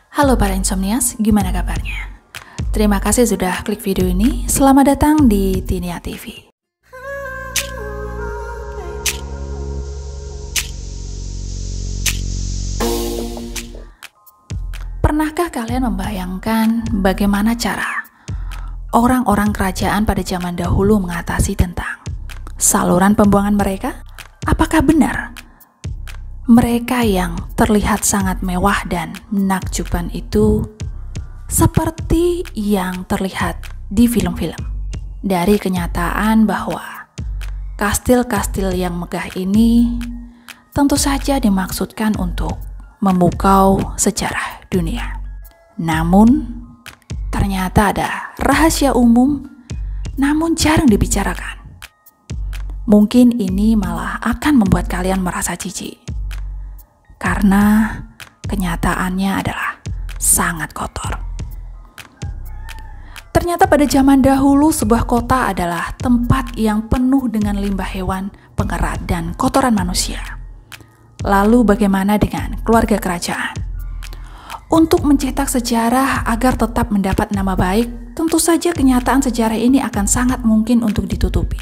Halo para insomnias, gimana kabarnya? Terima kasih sudah klik video ini. Selamat datang di Tinia TV. Pernahkah kalian membayangkan bagaimana cara orang-orang kerajaan pada zaman dahulu mengatasi tentang saluran pembuangan mereka? Apakah benar mereka yang terlihat sangat mewah dan menakjubkan itu seperti yang terlihat di film-film? Dari kenyataan bahwa kastil-kastil yang megah ini tentu saja dimaksudkan untuk memukau sejarah dunia. Namun, ternyata ada rahasia umum namun jarang dibicarakan. Mungkin ini malah akan membuat kalian merasa jijik, karena kenyataannya adalah sangat kotor. Ternyata pada zaman dahulu sebuah kota adalah tempat yang penuh dengan limbah hewan, pengerat, dan kotoran manusia. Lalu bagaimana dengan keluarga kerajaan? Untuk mencetak sejarah agar tetap mendapat nama baik, tentu saja kenyataan sejarah ini akan sangat mungkin untuk ditutupi.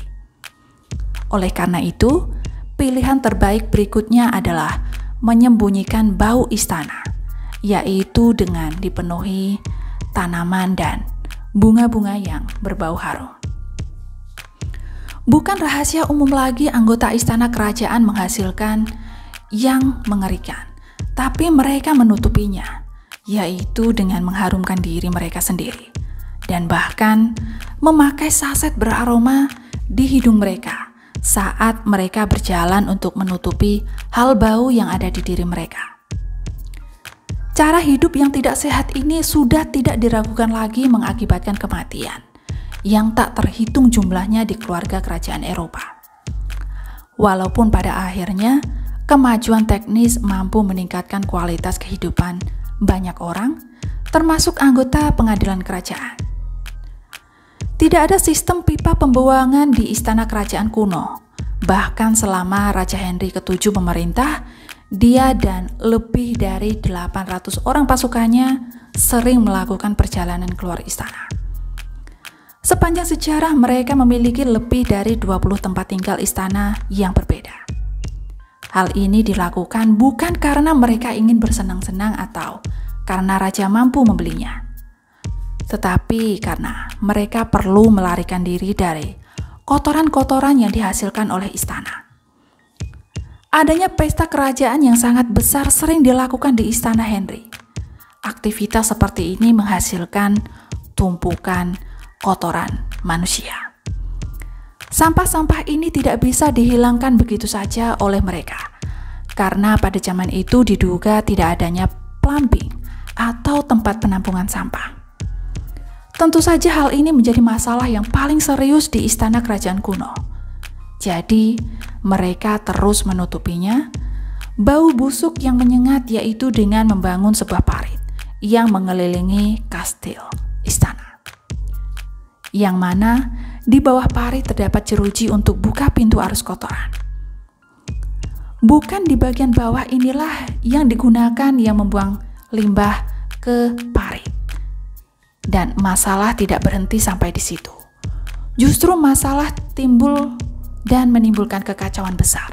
Oleh karena itu, pilihan terbaik berikutnya adalah menyembunyikan bau istana, yaitu dengan dipenuhi tanaman dan bunga-bunga yang berbau harum. Bukan rahasia umum lagi anggota istana kerajaan menghasilkan yang mengerikan, tapi mereka menutupinya, yaitu dengan mengharumkan diri mereka sendiri, dan bahkan memakai saset beraroma di hidung mereka saat mereka berjalan untuk menutupi hal bau yang ada di diri mereka. Cara hidup yang tidak sehat ini sudah tidak diragukan lagi mengakibatkan kematian yang tak terhitung jumlahnya di keluarga kerajaan Eropa. Walaupun pada akhirnya kemajuan teknis mampu meningkatkan kualitas kehidupan banyak orang, termasuk anggota pengadilan kerajaan. Tidak ada sistem pipa pembuangan di istana kerajaan kuno. Bahkan selama Raja Henry ke-7 memerintah, dia dan lebih dari 800 orang pasukannya sering melakukan perjalanan keluar istana. Sepanjang sejarah mereka memiliki lebih dari 20 tempat tinggal istana yang berbeda. Hal ini dilakukan bukan karena mereka ingin bersenang-senang atau karena raja mampu membelinya, tetapi karena mereka perlu melarikan diri dari kotoran-kotoran yang dihasilkan oleh istana. Adanya pesta kerajaan yang sangat besar sering dilakukan di istana Henry. Aktivitas seperti ini menghasilkan tumpukan kotoran manusia. Sampah-sampah ini tidak bisa dihilangkan begitu saja oleh mereka, karena pada zaman itu diduga tidak adanya plumbing atau tempat penampungan sampah. Tentu saja hal ini menjadi masalah yang paling serius di istana kerajaan kuno. Jadi, mereka terus menutupinya, bau busuk yang menyengat, yaitu dengan membangun sebuah parit yang mengelilingi kastil istana. Yang mana di bawah parit terdapat jeruji untuk buka pintu arus kotoran. Bukan di bagian bawah inilah yang digunakan yang membuang limbah ke parit. Dan masalah tidak berhenti sampai di situ. Justru masalah timbul dan menimbulkan kekacauan besar,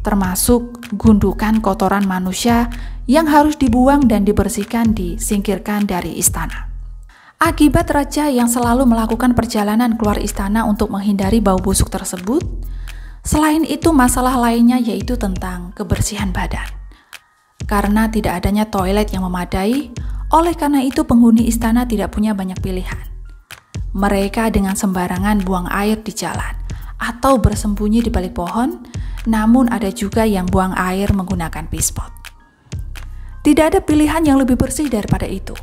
termasuk gundukan kotoran manusia yang harus dibuang dan dibersihkan disingkirkan dari istana. Akibat raja yang selalu melakukan perjalanan keluar istana untuk menghindari bau busuk tersebut, selain itu masalah lainnya yaitu tentang kebersihan badan. Karena tidak adanya toilet yang memadai, oleh karena itu penghuni istana tidak punya banyak pilihan. Mereka dengan sembarangan buang air di jalan atau bersembunyi di balik pohon, namun ada juga yang buang air menggunakan pispot. Tidak ada pilihan yang lebih bersih daripada itu.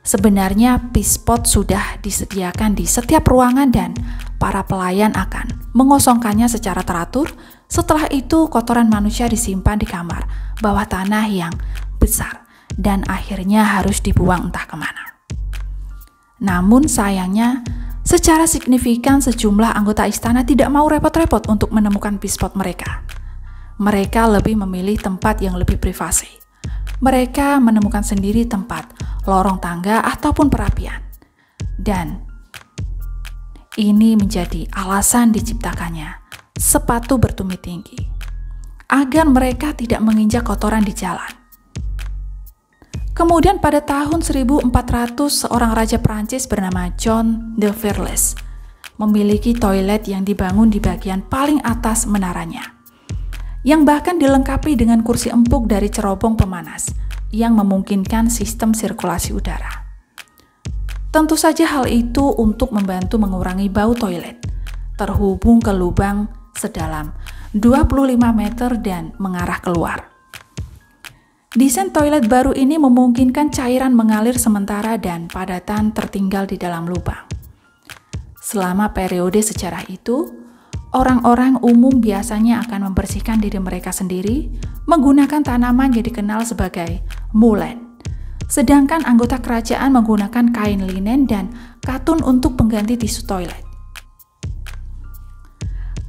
Sebenarnya pispot sudah disediakan di setiap ruangan dan para pelayan akan mengosongkannya secara teratur. Setelah itu kotoran manusia disimpan di kamar bawah tanah yang besar dan akhirnya harus dibuang entah kemana. Namun sayangnya, secara signifikan sejumlah anggota istana tidak mau repot-repot untuk menemukan pispot mereka. Mereka lebih memilih tempat yang lebih privasi. mereka menemukan sendiri tempat lorong tangga ataupun perapian. Dan ini menjadi alasan diciptakannya sepatu bertumit tinggi, agar mereka tidak menginjak kotoran di jalan. Kemudian pada tahun 1400, seorang raja Prancis bernama John de Virles memiliki toilet yang dibangun di bagian paling atas menaranya, yang bahkan dilengkapi dengan kursi empuk dari cerobong pemanas yang memungkinkan sistem sirkulasi udara. Tentu saja hal itu untuk membantu mengurangi bau toilet, terhubung ke lubang sedalam 25 meter dan mengarah keluar. Desain toilet baru ini memungkinkan cairan mengalir sementara dan padatan tertinggal di dalam lubang. Selama periode sejarah itu, orang-orang umum biasanya akan membersihkan diri mereka sendiri menggunakan tanaman yang dikenal sebagai mullein. Sedangkan anggota kerajaan menggunakan kain linen dan katun untuk pengganti tisu toilet.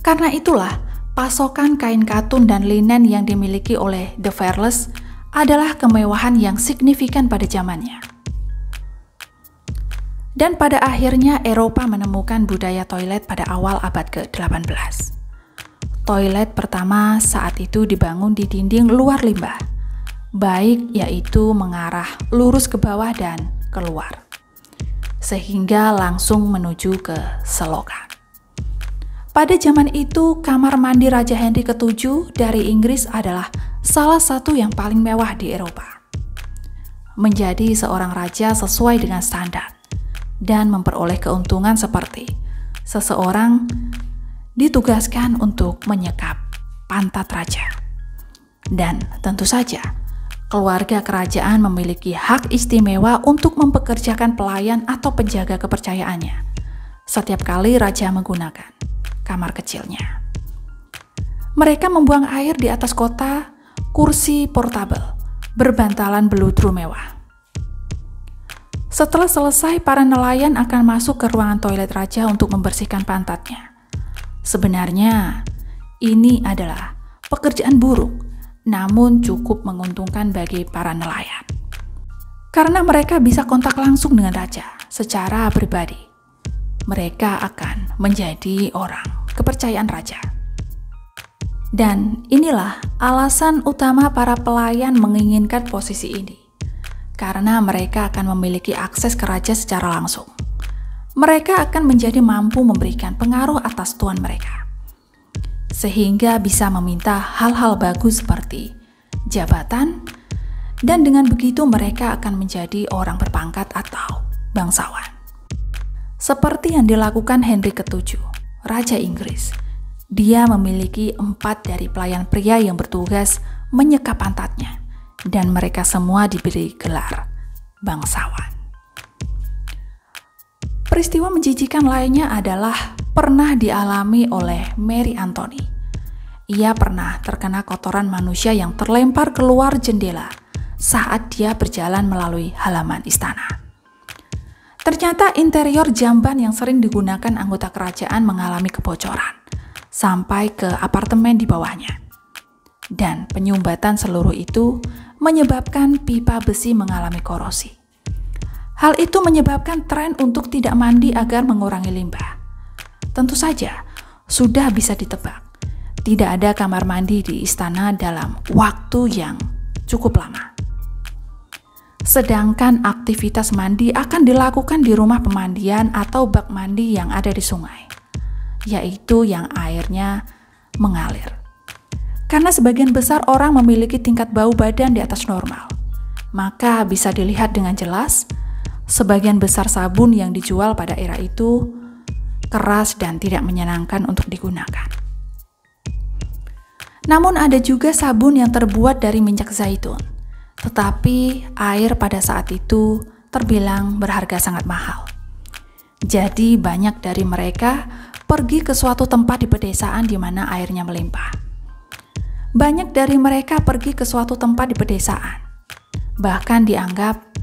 Karena itulah, pasokan kain katun dan linen yang dimiliki oleh de Virles adalah kemewahan yang signifikan pada zamannya. Dan pada akhirnya Eropa menemukan budaya toilet pada awal abad ke-18. Toilet pertama saat itu dibangun di dinding luar limbah, baik yaitu mengarah lurus ke bawah dan keluar, sehingga langsung menuju ke selokan. Pada zaman itu, kamar mandi Raja Henry ke-7 dari Inggris adalah salah satu yang paling mewah di Eropa. Menjadi seorang raja sesuai dengan standar dan memperoleh keuntungan seperti seseorang ditugaskan untuk menyekap pantat raja. Dan tentu saja, keluarga kerajaan memiliki hak istimewa untuk mempekerjakan pelayan atau penjaga kepercayaannya setiap kali raja menggunakan kamar kecilnya. Mereka membuang air di atas kursi portabel berbantalan beludru mewah. Setelah selesai, para nelayan akan masuk ke ruangan toilet raja untuk membersihkan pantatnya. Sebenarnya, ini adalah pekerjaan buruk, namun cukup menguntungkan bagi para nelayan. Karena mereka bisa kontak langsung dengan raja secara pribadi. Mereka akan menjadi orang kepercayaan raja. Dan inilah alasan utama para pelayan menginginkan posisi ini. Karena mereka akan memiliki akses ke raja secara langsung. Mereka akan menjadi mampu memberikan pengaruh atas tuan mereka. Sehingga bisa meminta hal-hal bagus seperti jabatan, dan dengan begitu mereka akan menjadi orang berpangkat atau bangsawan. Seperti yang dilakukan Henry ke-7, Raja Inggris. Dia memiliki 4 dari pelayan pria yang bertugas menyekap pantatnya, dan mereka semua diberi gelar bangsawan. Peristiwa menjijikan lainnya adalah pernah dialami oleh Mary Anthony. Ia pernah terkena kotoran manusia yang terlempar keluar jendela saat dia berjalan melalui halaman istana. Ternyata interior jamban yang sering digunakan anggota kerajaan mengalami kebocoran sampai ke apartemen di bawahnya. Dan penyumbatan seluruh itu menyebabkan pipa besi mengalami korosi. Hal itu menyebabkan tren untuk tidak mandi agar mengurangi limbah. Tentu saja, sudah bisa ditebak, tidak ada kamar mandi di istana dalam waktu yang cukup lama. Sedangkan aktivitas mandi akan dilakukan di rumah pemandian atau bak mandi yang ada di sungai, yaitu yang airnya mengalir. Karena sebagian besar orang memiliki tingkat bau badan di atas normal, maka bisa dilihat dengan jelas sebagian besar sabun yang dijual pada era itu keras dan tidak menyenangkan untuk digunakan. Namun ada juga sabun yang terbuat dari minyak zaitun, tetapi air pada saat itu terbilang berharga sangat mahal. Jadi banyak dari mereka pergi ke suatu tempat di pedesaan di mana airnya melimpah. Banyak dari mereka pergi ke suatu tempat di pedesaan. Bahkan dianggap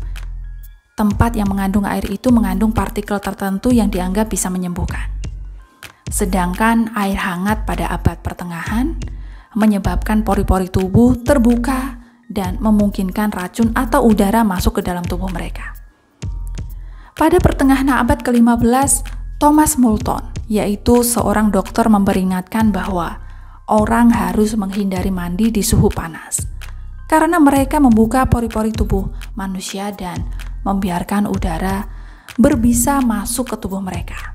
tempat yang mengandung air itu mengandung partikel tertentu yang dianggap bisa menyembuhkan. Sedangkan air hangat pada abad pertengahan menyebabkan pori-pori tubuh terbuka dan memungkinkan racun atau udara masuk ke dalam tubuh mereka. Pada pertengahan abad ke-15, Thomas Moulton, yaitu seorang dokter, memperingatkan bahwa orang harus menghindari mandi di suhu panas karena mereka membuka pori-pori tubuh manusia dan membiarkan udara berbisa masuk ke tubuh mereka.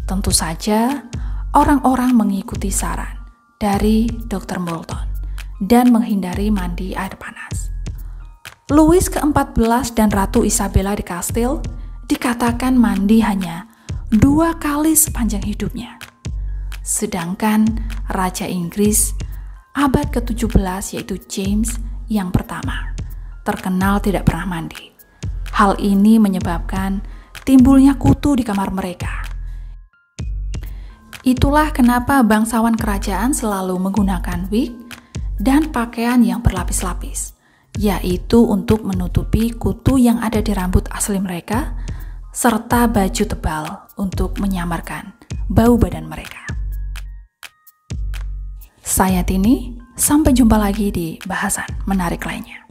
Tentu saja, orang-orang mengikuti saran dari Dr. Moulton dan menghindari mandi air panas. Louis ke-14 dan Ratu Isabella di Kastil dikatakan mandi hanya 2 kali sepanjang hidupnya. Sedangkan Raja Inggris abad ke-17 yaitu James yang pertama terkenal tidak pernah mandi. Hal ini menyebabkan timbulnya kutu di kamar mereka. Itulah kenapa bangsawan kerajaan selalu menggunakan wig dan pakaian yang berlapis-lapis, yaitu untuk menutupi kutu yang ada di rambut asli mereka, serta baju tebal untuk menyamarkan bau badan mereka. Saya Tini, sampai jumpa lagi di bahasan menarik lainnya.